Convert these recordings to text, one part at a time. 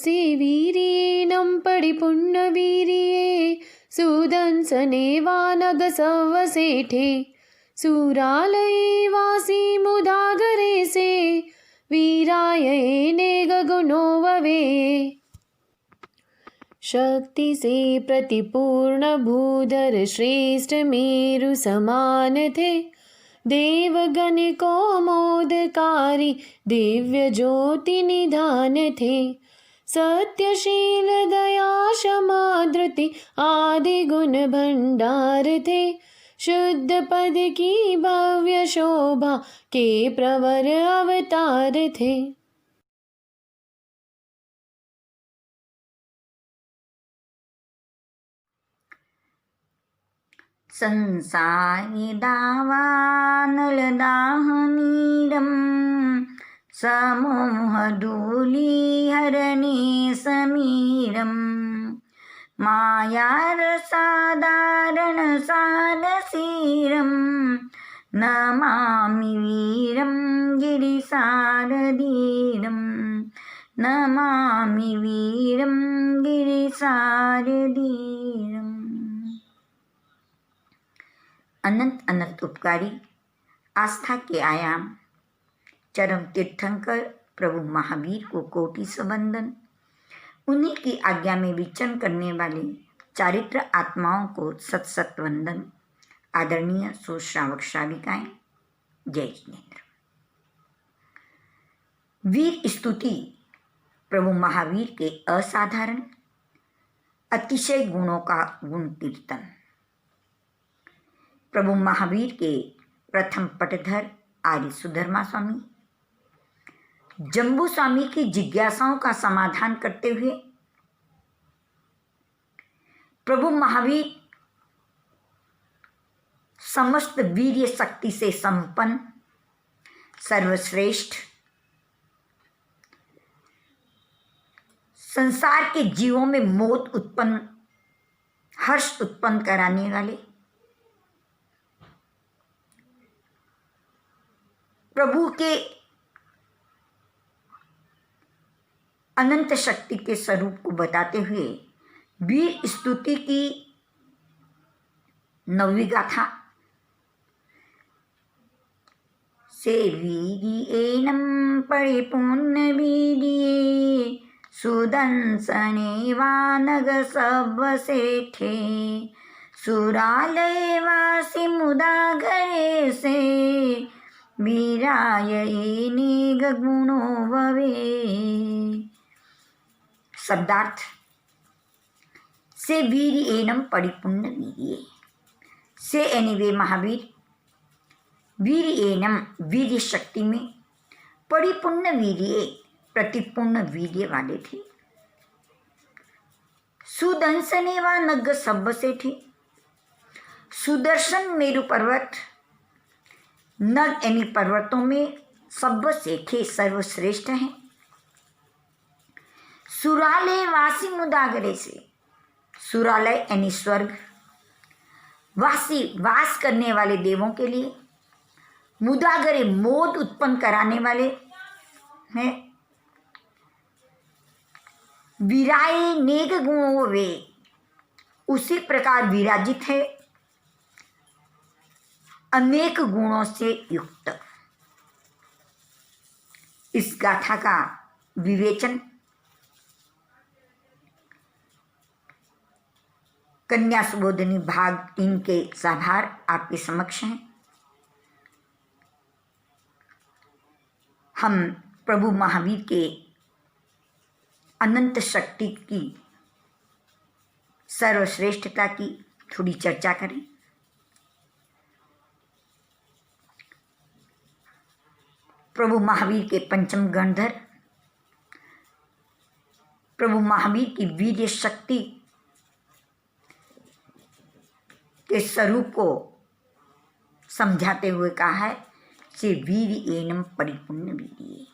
सेवीर्येनं परिपुण्यवीर्ये सुदंसने वानगसव्वसेठे सुरालये वासी मुदागरे से वीरायने गगुणो ववे। शक्ति से प्रतिपूर्ण भूधर श्रेष्ठ मेरु समान थे देवगण को मोदकारी दिव्य ज्योति निधान थे। सत्यशील दया क्षमा धृति आदि गुण भंडार थे शुद्ध पद की भव्य शोभा के प्रवर अवतार थे। संसारि दावानलदाहनीरं समोहधूलिहरणे समीरं मायारसादारणसारसीरं नमामि वीरं गिरिसारधीरं नमामि वीरं गिरिसारधीरम्। अनंत अनंत उपकारी आस्था के आयाम चरम तीर्थंकर प्रभु महावीर को कोटि वंदन। उन्हीं की आज्ञा में विचरण करने वाले चारित्र आत्माओं को सत सत वंदन। आदरणीय सुश्रावक श्राविकाएं, जय जिनेन्द्र। वीर स्तुति प्रभु महावीर के असाधारण अतिशय गुणों का गुण कीर्तन। प्रभु महावीर के प्रथम पटधर आर्य सुधर्मा स्वामी जम्बू स्वामी की जिज्ञासाओं का समाधान करते हुए प्रभु महावीर समस्त वीर्य शक्ति से संपन्न सर्वश्रेष्ठ संसार के जीवों में मोद उत्पन्न हर्ष उत्पन्न कराने वाले प्रभु के अनंत शक्ति के स्वरूप को बताते हुए वीर स्तुति की नवी गाथा से वीर्येनं परिपूर्ण वीर्ये सुदंसने वानग सव्वसेठे सुरालये वासी मुदागरे से वीरायने गगुणो भवे। शब्दार्थ से वीर्येनं परिपूर्ण वीर्ये से यानी वे महावीर वीर्येनं वीर्य शक्ति में परिपूर्ण वीर्ये प्रतिपूर्ण वीर्य वाले थे। सुदंसने व नग सव्वसेठे सुदर्शन मेरु पर्वत नग यानी पर्वतों में सव्वसेठे सर्वश्रेष्ठ हैं। सुरालय वासी मुदागरे से सुरालय यानी स्वर्ग वासी वास करने वाले देवों के लिए मुदागरे मोद उत्पन्न कराने वाले हैं। वीराय नेक गुणों वे उसी प्रकार विराजित है अनेक गुणों से युक्त। इस गाथा का विवेचन कन्या सुबोधिनी भाग 3 के साभार आपके समक्ष हैं। हम प्रभु महावीर के अनंत शक्ति की सर्वश्रेष्ठता की थोड़ी चर्चा करें। प्रभु महावीर के पंचम गणधर प्रभु महावीर की वीर्य शक्ति के स्वरूप को समझाते हुए कहा है से वीर्येनं परिपूर्ण वीर्ये।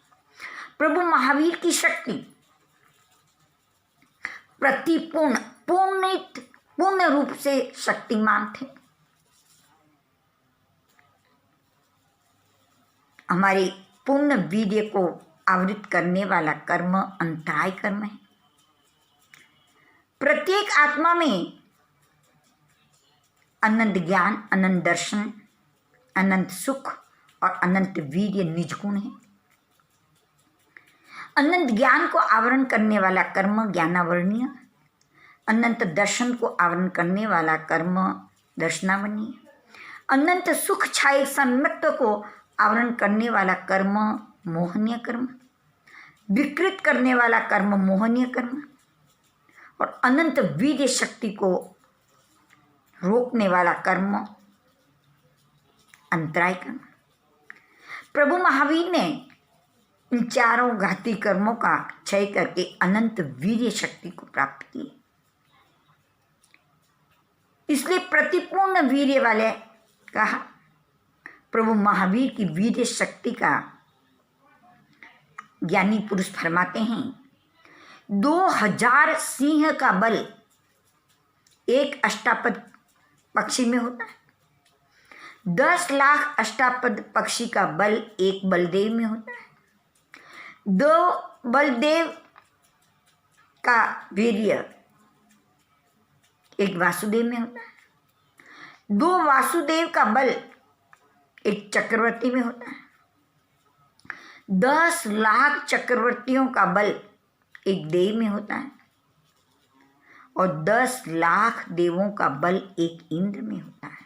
प्रभु महावीर की शक्ति प्रतिपूर्ण पूर्ण रूप से शक्तिमान थे। हमारे पूर्ण वीर्य को आवृत करने वाला कर्म अंतराय कर्म है। प्रत्येक आत्मा में अनंत ज्ञान, अनंत दर्शन, अनंत सुख और अनंत वीर्य निज गुण है। अनंत ज्ञान को आवरण करने वाला कर्म ज्ञानावरणीय, अनंत दर्शन को आवरण करने वाला कर्म दर्शनावरणीय, अनंत सुख छाये सम्यक्त्व को आवरण करने वाला कर्म मोहनीय कर्म, विकृत करने वाला कर्म मोहनीय कर्म और अनंत वीर्य शक्ति को रोकने वाला कर्म अंतराय कर्म। प्रभु महावीर ने इन चारों घाती कर्मों का क्षय करके अनंत वीर्य शक्ति को प्राप्त की। इसलिए प्रतिपूर्ण वीर्य वाले कहा। प्रभु महावीर की वीर्य शक्ति का ज्ञानी पुरुष फरमाते हैं, 2000 सिंह का बल एक अष्टापद पक्षी में होता है, 10 लाख अष्टापद पक्षी का बल एक बलदेव में होता है, 2 बलदेव का वीर्य एक वासुदेव में होता है, 2 वासुदेव का बल एक चक्रवर्ती में होता है, 10 लाख चक्रवर्तियों का बल एक देव में होता है और 10 लाख देवों का बल एक इंद्र में होता है।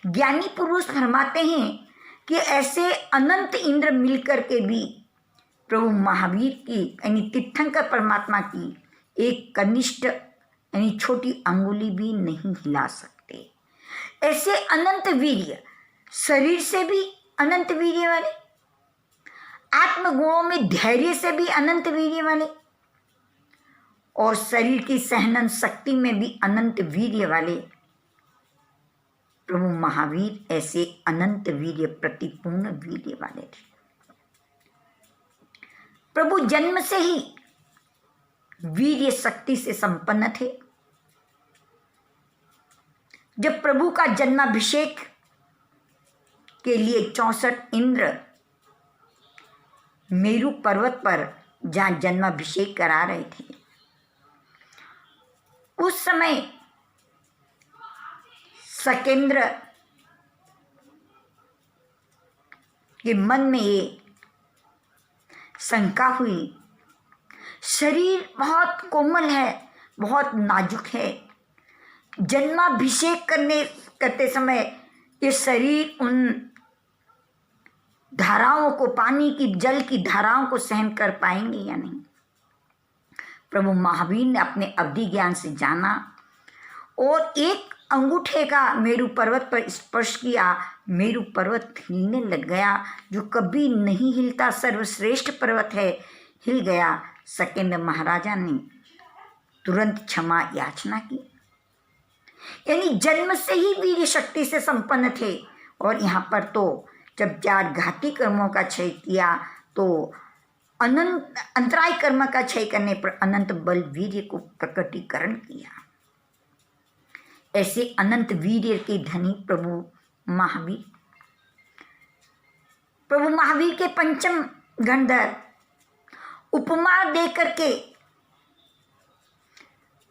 ज्ञानी पुरुष फरमाते हैं कि ऐसे अनंत इंद्र मिलकर के भी प्रभु महावीर की यानी तीर्थंकर परमात्मा की एक कनिष्ठ यानी छोटी अंगुली भी नहीं हिला सकते। ऐसे अनंत वीर्य, शरीर से भी अनंत वीर्य वाले, आत्मगुणों में धैर्य से भी अनंत वीर्य वाले और शरीर की सहनन शक्ति में भी अनंत वीर्य वाले प्रभु महावीर ऐसे अनंत वीर्य प्रतिपूर्ण वीर्य वाले थे। प्रभु जन्म से ही वीर्य शक्ति से संपन्न थे। जब प्रभु का जन्माभिषेक के लिए 64 इंद्र मेरु पर्वत पर जहाँ जन्माभिषेक करा रहे थे, उस समय सकेंद्र के मन में ये शंका हुई, शरीर बहुत कोमल है, बहुत नाजुक है, जन्माभिषेक करते समय ये शरीर उन धाराओं को, पानी की, जल की धाराओं को सहन कर पाएंगे या नहीं। प्रभु महावीर ने अपने अवधि ज्ञान से जाना और एक अंगूठे का मेरु पर्वत पर स्पर्श किया। मेरु पर्वत हिलने लग गया, जो कभी नहीं हिलता, सर्वश्रेष्ठ पर्वत है, हिल गया। सकेंद्र महाराजा ने तुरंत क्षमा याचना की, यानी जन्म से ही वीर्य शक्ति से संपन्न थे। और यहाँ पर तो जब 4 घाती कर्मों का क्षय किया तो अनंत अंतराय कर्म का क्षय करने पर अनंत बल वीर्य को प्रकटीकरण किया। ऐसे अनंत वीर्य के धनी प्रभु महावीर के पंचम गंधर उपमा दे करके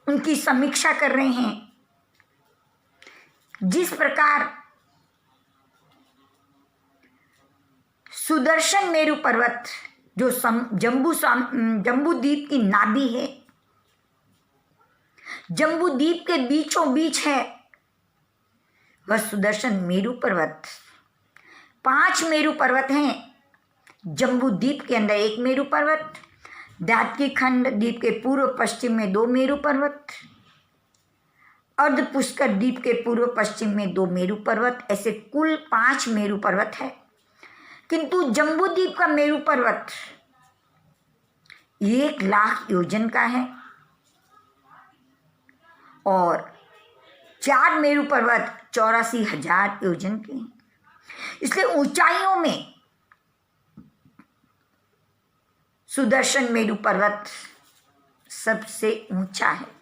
उनकी समीक्षा कर रहे हैं। जिस प्रकार सुदर्शन मेरु पर्वत जो जम्बू द्वीप की नाभि है, जम्बू द्वीप के बीचों बीच है, वह सुदर्शन मेरु पर्वत। 5 मेरु पर्वत हैं जम्बू द्वीप के अंदर, 1 मेरु पर्वत, दादकी खंड द्वीप के पूर्व पश्चिम में 2 मेरु पर्वत, अर्ध पुष्कर द्वीप के पूर्व पश्चिम में 2 मेरु पर्वत, ऐसे कुल 5 मेरु पर्वत है। किंतु जम्बू द्वीप का मेरु पर्वत 1 लाख योजन का है और 4 मेरु पर्वत 84,000 योजन के हैं। इसलिए ऊंचाइयों में सुदर्शन मेरु पर्वत सबसे ऊंचा है।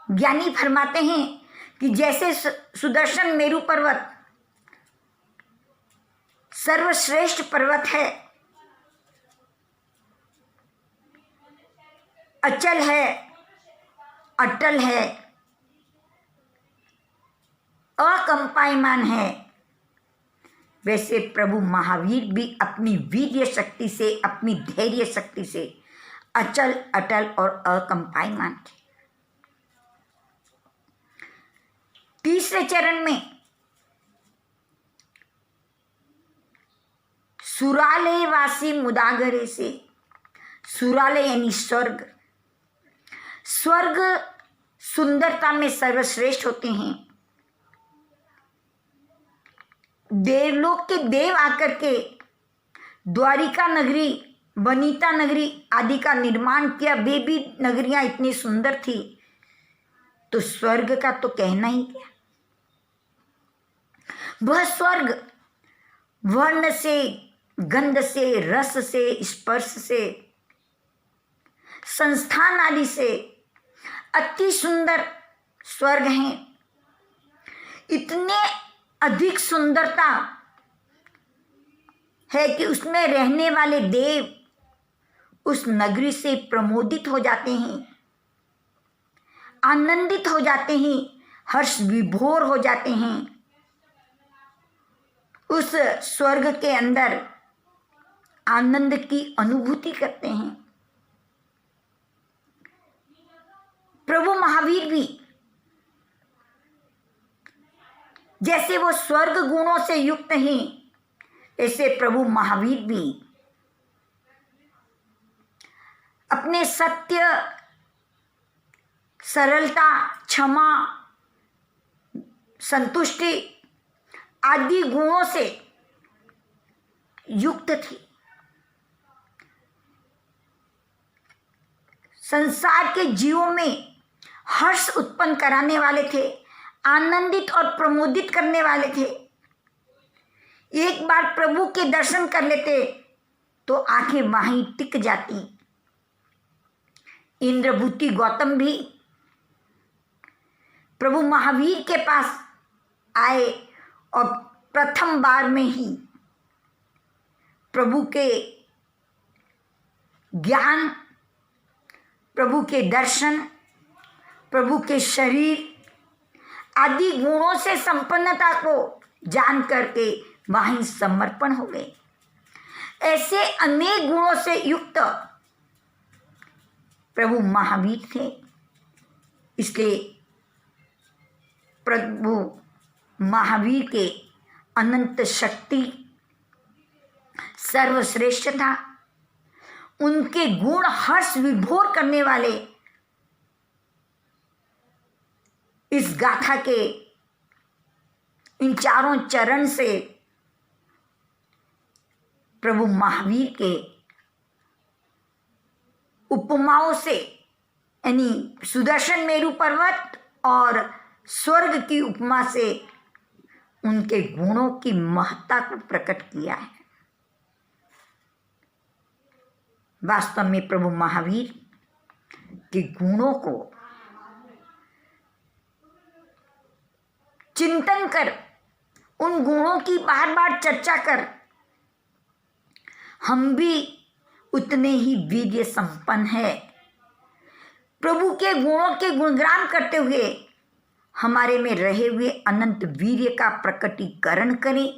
ज्ञानी फरमाते हैं कि जैसे सुदर्शन मेरु पर्वत सर्वश्रेष्ठ पर्वत है, अचल है, अटल है, अकंपायमान है, वैसे प्रभु महावीर भी अपनी वीर्य शक्ति से, अपनी धैर्य शक्ति से अचल, अटल और अकंपायमान थे। तीसरे चरण में सुरालय वासी मुदागरे से, सुरालय यानी स्वर्ग, स्वर्ग सुंदरता में सर्वश्रेष्ठ होते हैं। देवलोक के देव आकर के द्वारिका नगरी, वनिता नगरी आदि का निर्माण किया। वे भी नगरियां इतनी सुंदर थी, तो स्वर्ग का तो कहना ही क्या। वह स्वर्ग वर्ण से, गंध से, रस से, स्पर्श से, संस्थान आदि से अति सुंदर स्वर्ग हैं। इतने अधिक सुंदरता है कि उसमें रहने वाले देव उस नगरी से प्रमोदित हो जाते हैं, आनंदित हो जाते हैं, हर्ष विभोर हो जाते हैं। उस स्वर्ग के अंदर आनंद की अनुभूति करते हैं। प्रभु महावीर भी जैसे वो स्वर्ग गुणों से युक्त हैं, ऐसे प्रभु महावीर भी अपने सत्य, सरलता, क्षमा, संतुष्टि आदि गुणों से युक्त थी। संसार के जीवों में हर्ष उत्पन्न कराने वाले थे, आनंदित और प्रमोदित करने वाले थे। एक बार प्रभु के दर्शन कर लेते तो आंखें वहीं टिक जाती। इंद्रभूति गौतम भी प्रभु महावीर के पास आए और प्रथम बार में ही प्रभु के ज्ञान, प्रभु के दर्शन, प्रभु के शरीर आदि गुणों से संपन्नता को जान करके वहीं समर्पण हो गए। ऐसे अनेक गुणों से युक्त प्रभु महावीर थे। इसलिए प्रभु महावीर के अनंत शक्ति सर्वश्रेष्ठ था। उनके गुण हर्ष विभोर करने वाले इस गाथा के इन चारों चरण से प्रभु महावीर के उपमाओं से, यानी सुदर्शन मेरु पर्वत और स्वर्ग की उपमा से उनके गुणों की महत्ता को प्रकट किया है। वास्तव में प्रभु महावीर के गुणों को चिंतन कर, उन गुणों की बार बार चर्चा कर हम भी उतने ही वीर्य संपन्न है। प्रभु के गुणों के गुणगान करते हुए हमारे में रहे हुए अनंत वीर्य का प्रकटीकरण करें,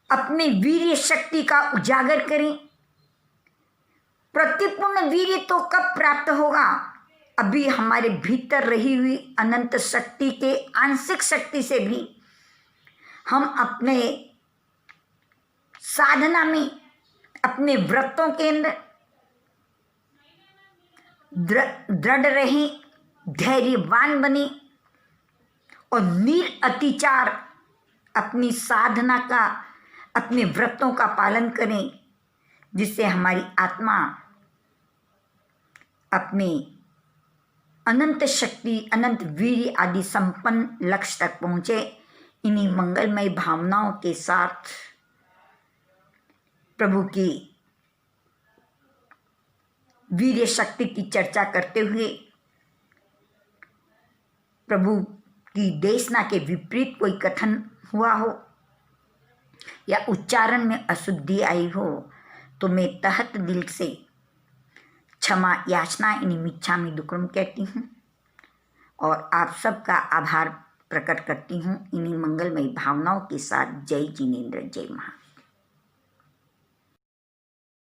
अपने वीर्य शक्ति का उजागर करें। प्रतिपूर्ण वीर्य तो कब प्राप्त होगा? अभी हमारे भीतर रही हुई अनंत शक्ति के आंशिक शक्ति से भी हम अपने साधना में, अपने व्रतों के अंदर दृढ़ रहें, धैर्यवान बने और निरअतिचार अपनी साधना का, अपने व्रतों का पालन करें, जिससे हमारी आत्मा अपने अनंत शक्ति, अनंत वीर्य आदि संपन्न लक्ष्य तक पहुँचे। इन्हीं मंगलमय भावनाओं के साथ प्रभु की वीर्य शक्ति की चर्चा करते हुए, प्रभु की देशना के विपरीत कोई कथन हुआ हो या उच्चारण में अशुद्धि आई हो, तो मैं तहत दिल से क्षमा याचना इन्हीं मिच्छामि दुक्कड़म कहती हूँ और आप सबका आभार प्रकट करती हूँ इन्हीं मंगलमयी भावनाओं के साथ। जय जिनेन्द्र, जय महा।